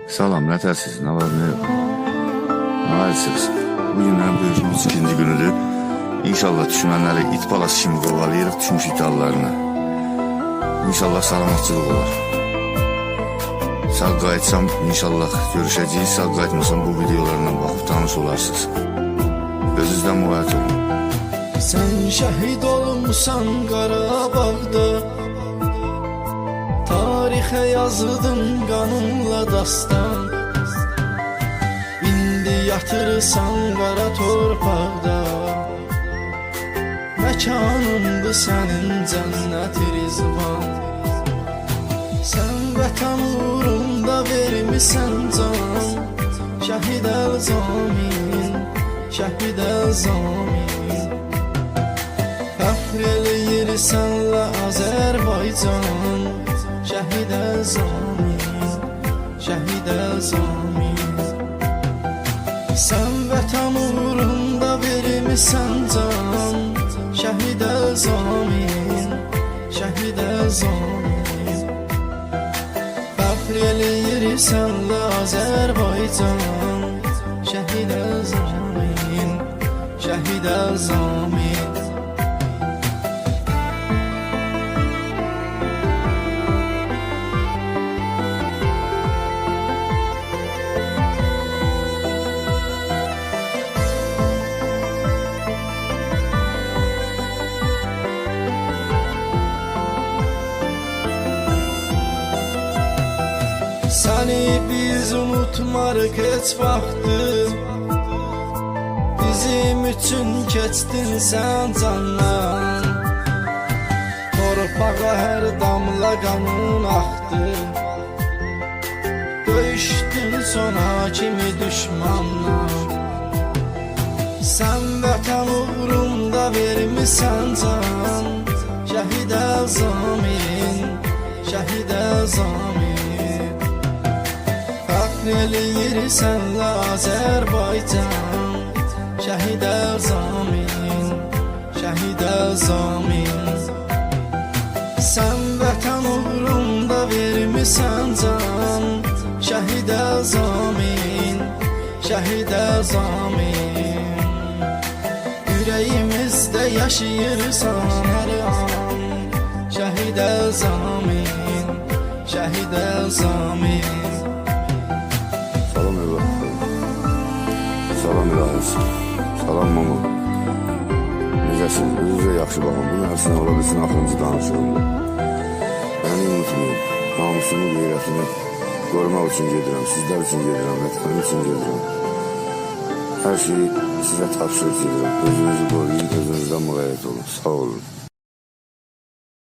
Salam, nətəsiz, nə var, nə yox? Maalesef, bugündən bölüşümüz ikinci günüdür. İnşallah düşmənləri it balası kimi qovalayırıq, düşmüş itallarına. İnşallah salamatçılıq olar. Sağ qayıtsam, inşallah görüşəcəyik. Sağ qayıtmasam bu videolarla baxıb tanış olarsınız. Özünüzdən müvayət olun. Sen şəhid olmuşsan Qarabağda, tarixə yazıdın qanınla dastan. İndi yatırsan qara torpaqda, məkanındır sənin cənnət rizvan. Sən vətən uğrunda vermisən can, şəhid əl-zamin, şəhid əl-zamin. Fəxr eləyir sənlə Azərbaycan, şəhid əl-zamin, şəhid əl-zamin. Sən vətən uğrunda vermisən can, şəhid əl-zamin, şəhid əl-zamin. Fəxr eləyir sənlə Azərbaycan, şəhid əl-zamin, şəhid əl-zamin. Səni biz unutmarıq heç vaxtı, bizim üçün keçdin sən candan. Torpağa hər damla qanın axdı, döyüşdün sona kimi düşmanla. Sən vətən uğrunda vermisən can, şəhid əl-zamin, şəhid əl-zamin. Eləyir sənlə Azərbaycan, şəhid əl-zamin, şəhid əl-zamin. Sən vətən uğrunda vermisən can, şəhid əl-zamin, şəhid əl-zamin. Ürəyimizdə yaşayırsan hər an, şəhid əl-zamin, şəhid əl-zamin. Salam İlahisi, salam mama. Necəsiniz, özünüzə yaxşı baxın. Bunun hərsinə ola bilsin axırıncı danışığımdır. Məni unutmayın, namusumu, qeyrətini qorumaq üçün gedirəm, sizlər üçün gedirəm, vətənim üçün gedirəm. Hər şeyi sizə tapşırıq edirəm. Özünüzü qoruyun, özünüzdən müğayyət olun. Sağ olun.